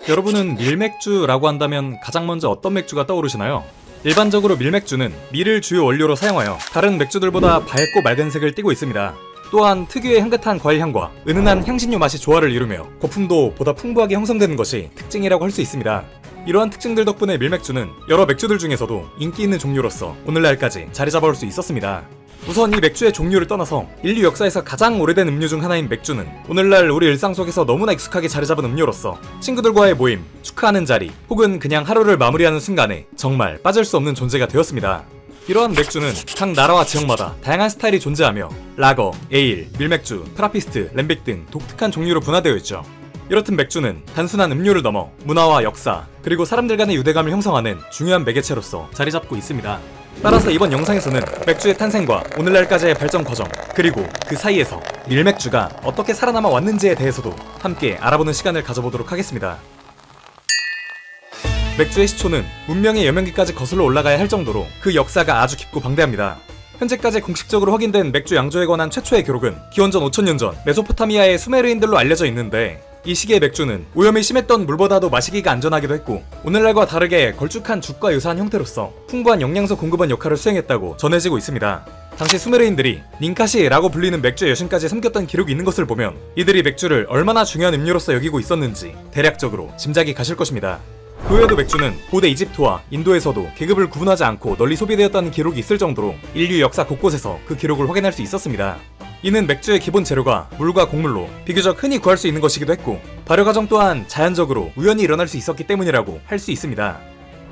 여러분은 밀맥주라고 한다면 가장 먼저 어떤 맥주가 떠오르시나요? 일반적으로 밀맥주는 밀을 주요 원료로 사용하여 다른 맥주들보다 밝고 맑은 색을 띠고 있습니다. 또한 특유의 향긋한 과일향과 은은한 향신료 맛이 조화를 이루며 거품도 보다 풍부하게 형성되는 것이 특징이라고 할 수 있습니다. 이러한 특징들 덕분에 밀맥주는 여러 맥주들 중에서도 인기 있는 종류로서 오늘날까지 자리 잡아올 수 있었습니다. 우선 이 맥주의 종류를 떠나서 인류 역사에서 가장 오래된 음료 중 하나인 맥주는 오늘날 우리 일상 속에서 너무나 익숙하게 자리 잡은 음료로서 친구들과의 모임, 축하하는 자리, 혹은 그냥 하루를 마무리하는 순간에 정말 빠질 수 없는 존재가 되었습니다. 이러한 맥주는 각 나라와 지역마다 다양한 스타일이 존재하며 라거, 에일, 밀맥주, 트라피스트, 램빅 등 독특한 종류로 분화되어 있죠. 이렇듯 맥주는 단순한 음료를 넘어 문화와 역사, 그리고 사람들 간의 유대감을 형성하는 중요한 매개체로서 자리 잡고 있습니다. 따라서 이번 영상에서는 맥주의 탄생과 오늘날까지의 발전 과정, 그리고 그 사이에서 밀맥주가 어떻게 살아남아 왔는지에 대해서도 함께 알아보는 시간을 가져보도록 하겠습니다. 맥주의 시초는 문명의 여명기까지 거슬러 올라가야 할 정도로 그 역사가 아주 깊고 방대합니다. 현재까지 공식적으로 확인된 맥주 양조에 관한 최초의 기록은 기원전 5000년 전 메소포타미아의 수메르인들로 알려져 있는데, 이 시기의 맥주는 오염이 심했던 물보다도 마시기가 안전하기도 했고 오늘날과 다르게 걸쭉한 죽과 유사한 형태로서 풍부한 영양소 공급원 역할을 수행했다고 전해지고 있습니다. 당시 수메르인들이 닌카시라고 불리는 맥주의 여신까지 섬겼던 기록이 있는 것을 보면 이들이 맥주를 얼마나 중요한 음료로서 여기고 있었는지 대략적으로 짐작이 가실 것입니다. 그 외에도 맥주는 고대 이집트와 인도에서도 계급을 구분하지 않고 널리 소비되었다는 기록이 있을 정도로 인류 역사 곳곳에서 그 기록을 확인할 수 있었습니다. 이는 맥주의 기본 재료가 물과 곡물로 비교적 흔히 구할 수 있는 것이기도 했고 발효 과정 또한 자연적으로 우연히 일어날 수 있었기 때문이라고 할 수 있습니다.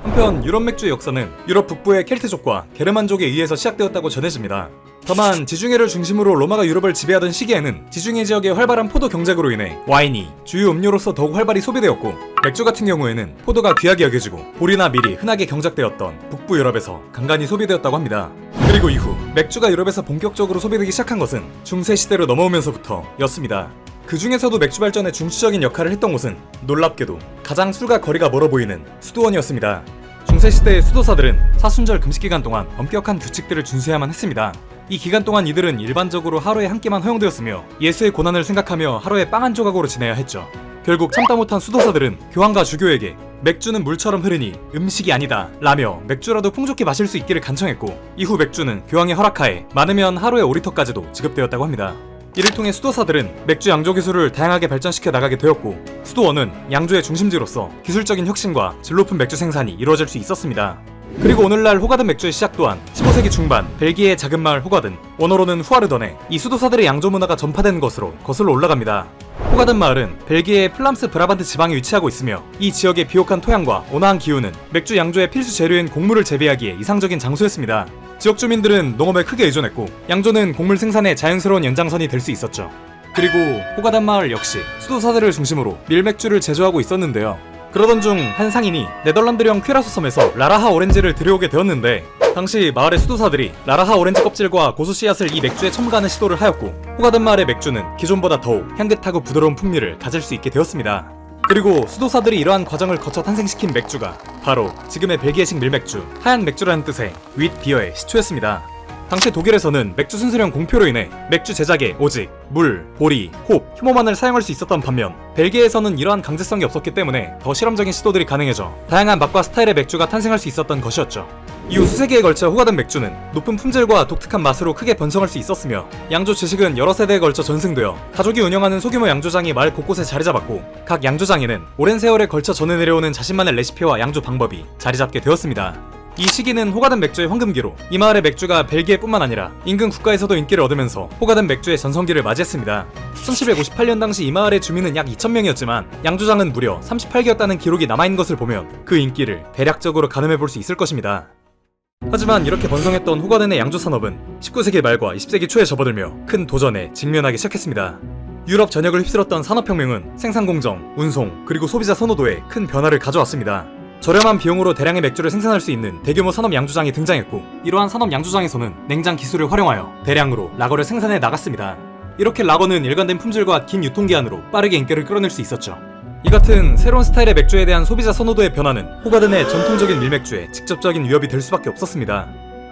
한편 유럽 맥주의 역사는 유럽 북부의 켈트족과 게르만족에 의해서 시작되었다고 전해집니다. 다만 지중해를 중심으로 로마가 유럽을 지배하던 시기에는 지중해 지역의 활발한 포도 경작으로 인해 와인이 주요 음료로서 더욱 활발히 소비되었고, 맥주 같은 경우에는 포도가 귀하게 여겨지고 보리나 밀이 흔하게 경작되었던 북부 유럽에서 간간히 소비되었다고 합니다. 그리고 이후 맥주가 유럽에서 본격적으로 소비되기 시작한 것은 중세 시대로 넘어오면서부터였습니다. 그 중에서도 맥주 발전에 중추적인 역할을 했던 곳은 놀랍게도 가장 술과 거리가 멀어 보이는 수도원이었습니다. 중세시대의 수도사들은 사순절 금식기간 동안 엄격한 규칙들을 준수해야만 했습니다. 이 기간 동안 이들은 일반적으로 하루에 한 끼만 허용되었으며 예수의 고난을 생각하며 하루에 빵 한 조각으로 지내야 했죠. 결국 참다 못한 수도사들은 교황과 주교에게 맥주는 물처럼 흐르니 음식이 아니다 라며 맥주라도 풍족히 마실 수 있기를 간청했고, 이후 맥주는 교황의 허락하에 많으면 하루에 5리터까지도 지급되었다고 합니다. 이를 통해 수도사들은 맥주 양조 기술을 다양하게 발전시켜 나가게 되었고, 수도원은 양조의 중심지로서 기술적인 혁신과 질 높은 맥주 생산이 이루어질 수 있었습니다. 그리고 오늘날 호가든 맥주의 시작 또한 15세기 중반 벨기에의 작은 마을 호가든, 원어로는 후아르던에 이 수도사들의 양조 문화가 전파된 것으로 거슬러 올라갑니다. 호가든 마을은 벨기에의 플람스 브라반트 지방에 위치하고 있으며 이 지역의 비옥한 토양과 온화한 기후는 맥주 양조의 필수 재료인 곡물을 재배하기에 이상적인 장소였습니다. 지역 주민들은 농업에 크게 의존했고 양조는 곡물 생산의 자연스러운 연장선이 될 수 있었죠. 그리고 호가든 마을 역시 수도사들을 중심으로 밀맥주를 제조하고 있었는데요. 그러던 중 한 상인이 네덜란드령 퀴라소 섬에서 라라하 오렌지를 들여오게 되었는데, 당시 마을의 수도사들이 라라하 오렌지 껍질과 고수 씨앗을 이 맥주에 첨가하는 시도를 하였고, 호가든 마을의 맥주는 기존보다 더욱 향긋하고 부드러운 풍미를 가질 수 있게 되었습니다. 그리고 수도사들이 이러한 과정을 거쳐 탄생시킨 맥주가 바로 지금의 벨기에식 밀맥주, 하얀 맥주라는 뜻의 윗 비어의 시초였습니다. 당시 독일에서는 맥주 순수령 공표로 인해 맥주 제작에 오직 물, 보리, 홉, 효모만을 사용할 수 있었던 반면, 벨기에에서는 이러한 강제성이 없었기 때문에 더 실험적인 시도들이 가능해져 다양한 맛과 스타일의 맥주가 탄생할 수 있었던 것이었죠. 이후 수세기에 걸쳐 호가든 맥주는 높은 품질과 독특한 맛으로 크게 번성할 수 있었으며, 양조 지식은 여러 세대에 걸쳐 전승되어 가족이 운영하는 소규모 양조장이 마을 곳곳에 자리 잡았고, 각 양조장에는 오랜 세월에 걸쳐 전해 내려오는 자신만의 레시피와 양조 방법이 자리 잡게 되었습니다. 이 시기는 호가든 맥주의 황금기로, 이 마을의 맥주가 벨기에뿐만 아니라 인근 국가에서도 인기를 얻으면서 호가든 맥주의 전성기를 맞이했습니다. 1758년 당시 이 마을의 주민은 약 2000명이었지만 양조장은 무려 38개였다는 기록이 남아있는 것을 보면 그 인기를 대략적으로 가늠해볼 수 있을 것입니다. 하지만 이렇게 번성했던 호가든의 양조 산업은 19세기 말과 20세기 초에 접어들며 큰 도전에 직면하기 시작했습니다. 유럽 전역을 휩쓸었던 산업혁명은 생산공정, 운송, 그리고 소비자 선호도에 큰 변화를 가져왔습니다. 저렴한 비용으로 대량의 맥주를 생산할 수 있는 대규모 산업 양조장이 등장했고, 이러한 산업 양조장에서는 냉장 기술을 활용하여 대량으로 라거를 생산해 나갔습니다. 이렇게 라거는 일관된 품질과 긴 유통기한으로 빠르게 인기를 끌어낼 수 있었죠. 이 같은 새로운 스타일의 맥주에 대한 소비자 선호도의 변화는 호가든의 전통적인 밀맥주에 직접적인 위협이 될 수밖에 없었습니다.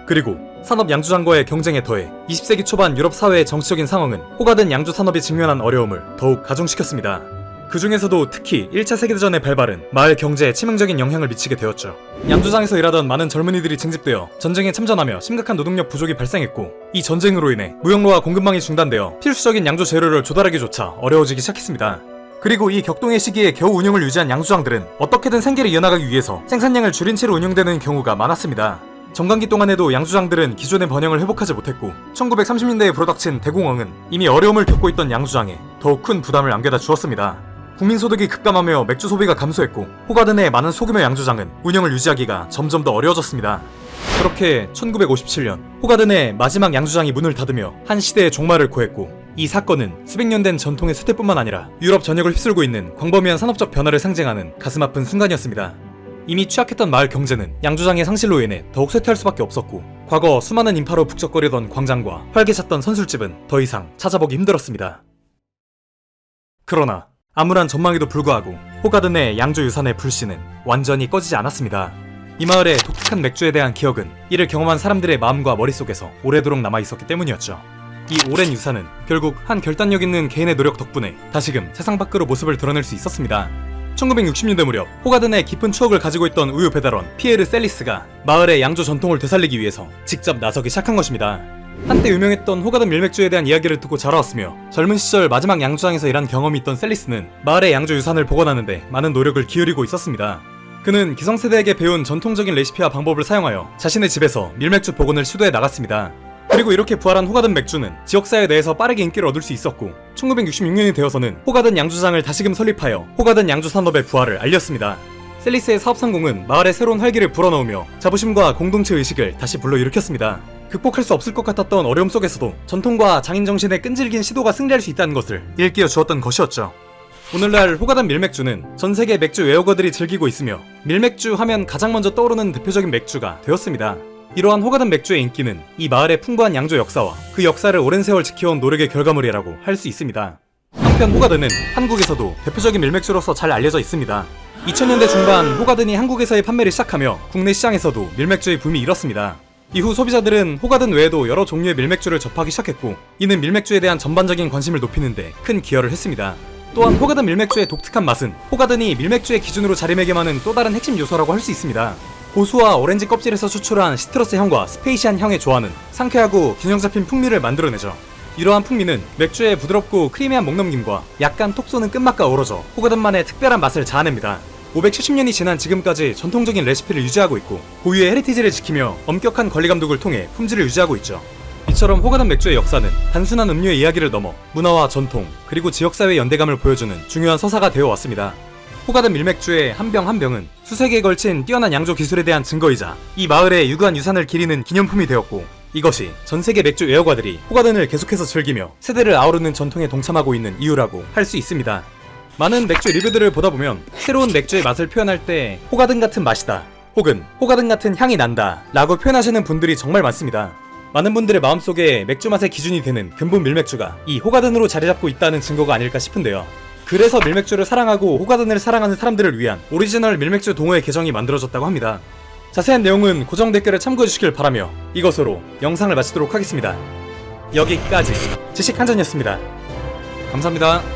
그리고 산업 양조장과의 경쟁에 더해 20세기 초반 유럽 사회의 정치적인 상황은 호가든 양조 산업이 직면한 어려움을 더욱 가중시켰습니다. 그 중에서도 특히 1차 세계대전의 발발은 마을 경제에 치명적인 영향을 미치게 되었죠. 양조장에서 일하던 많은 젊은이들이 징집되어 전쟁에 참전하며 심각한 노동력 부족이 발생했고, 이 전쟁으로 인해 무역로와 공급망이 중단되어 필수적인 양조 재료를 조달하기조차 어려워지기 시작했습니다. 그리고 이 격동의 시기에 겨우 운영을 유지한 양조장들은 어떻게든 생계를 이어나가기 위해서 생산량을 줄인 채로 운영되는 경우가 많았습니다. 정강기 동안에도 양조장들은 기존의 번영을 회복하지 못했고, 1930년대에 불어닥친 대공황은 이미 어려움을 겪고 있던 양조장에 더욱 큰 부담을 안겨다 주었습니다. 국민소득이 급감하며 맥주 소비가 감소했고, 호가든 내 많은 소규모 양조장은 운영을 유지하기가 점점 더 어려워졌습니다. 그렇게 1957년 호가든의 마지막 양조장이 문을 닫으며 한 시대의 종말을 고했고, 이 사건은 수백 년 된 전통의 쇠퇴뿐만 아니라 유럽 전역을 휩쓸고 있는 광범위한 산업적 변화를 상징하는 가슴 아픈 순간이었습니다. 이미 취약했던 마을 경제는 양조장의 상실로 인해 더욱 쇠퇴할 수밖에 없었고, 과거 수많은 인파로 북적거리던 광장과 활기찼던 선술집은 더 이상 찾아보기 힘들었습니다. 그러나 암울한 전망에도 불구하고 호가든의 양조 유산의 불씨는 완전히 꺼지지 않았습니다. 이 마을의 독특한 맥주에 대한 기억은 이를 경험한 사람들의 마음과 머릿속에서 오래도록 남아있었기 때문이었죠. 이 오랜 유산은 결국 한 결단력 있는 개인의 노력 덕분에 다시금 세상 밖으로 모습을 드러낼 수 있었습니다. 1960년대 무렵 호가든의 깊은 추억을 가지고 있던 우유 배달원 피에르 셀리스가 마을의 양조 전통을 되살리기 위해서 직접 나서기 시작한 것입니다. 한때 유명했던 호가든 밀맥주에 대한 이야기를 듣고 자라왔으며, 젊은 시절 마지막 양조장에서 일한 경험이 있던 셀리스는 마을의 양조 유산을 복원하는데 많은 노력을 기울이고 있었습니다. 그는 기성세대에게 배운 전통적인 레시피와 방법을 사용하여 자신의 집에서 밀맥주 복원을 시도해 나갔습니다. 그리고 이렇게 부활한 호가든 맥주는 지역사회 내에서 빠르게 인기를 얻을 수 있었고, 1966년이 되어서는 호가든 양조장을 다시금 설립하여 호가든 양조 산업의 부활을 알렸습니다. 셀리스의 사업 성공은 마을에 새로운 활기를 불어넣으며 자부심과 공동체 의식을 다시 불러일으켰습니다. 극복할 수 없을 것 같았던 어려움 속에서도 전통과 장인정신의 끈질긴 시도가 승리할 수 있다는 것을 일깨워 주었던 것이었죠. 오늘날 호가든 밀맥주는 전세계 맥주 애호가들이 즐기고 있으며, 밀맥주 하면 가장 먼저 떠오르는 대표적인 맥주가 되었습니다. 이러한 호가든 맥주의 인기는 이 마을의 풍부한 양조 역사와 그 역사를 오랜 세월 지켜온 노력의 결과물이라고 할 수 있습니다. 한편 호가든은 한국에서도 대표적인 밀맥주로서 잘 알려져 있습니다. 2000년대 중반 호가든이 한국에서의 판매를 시작하며 국내 시장에서도 밀맥주의 붐이 일었습니다. 이후 소비자들은 호가든 외에도 여러 종류의 밀맥주를 접하기 시작했고, 이는 밀맥주에 대한 전반적인 관심을 높이는 데 큰 기여를 했습니다. 또한 호가든 밀맥주의 독특한 맛은 호가든이 밀맥주의 기준으로 자리매김하는 또 다른 핵심 요소라고 할 수 있습니다. 고수와 오렌지 껍질에서 추출한 시트러스 향과 스페이시한 향의 조화는 상쾌하고 균형 잡힌 풍미를 만들어내죠. 이러한 풍미는 맥주의 부드럽고 크리미한 목넘김과 약간 톡 쏘는 끝맛과 어우러져 호가든만의 특별한 맛을 자아냅니다. 570년이 지난 지금까지 전통적인 레시피를 유지하고 있고, 고유의 헤리티지를 지키며 엄격한 관리 감독을 통해 품질을 유지하고 있죠. 이처럼 호가든 맥주의 역사는 단순한 음료의 이야기를 넘어 문화와 전통, 그리고 지역사회의 연대감을 보여주는 중요한 서사가 되어 왔습니다. 호가든 밀맥주의 한 병 한 병은 수세기에 걸친 뛰어난 양조 기술에 대한 증거이자 이 마을의 유구한 유산을 기리는 기념품이 되었고, 이것이 전세계 맥주 애호가들이 호가든을 계속해서 즐기며 세대를 아우르는 전통에 동참하고 있는 이유라고 할 수 있습니다. 많은 맥주 리뷰들을 보다 보면 새로운 맥주의 맛을 표현할 때 호가든 같은 맛이다, 혹은 호가든 같은 향이 난다 라고 표현하시는 분들이 정말 많습니다. 많은 분들의 마음속에 맥주 맛의 기준이 되는 근본 밀맥주가 이 호가든으로 자리잡고 있다는 증거가 아닐까 싶은데요. 그래서 밀맥주를 사랑하고 호가든을 사랑하는 사람들을 위한 오리지널 밀맥주 동호회 계정이 만들어졌다고 합니다. 자세한 내용은 고정 댓글에 참고해주시길 바라며 이것으로 영상을 마치도록 하겠습니다. 여기까지 지식 한전이었습니다. 감사합니다.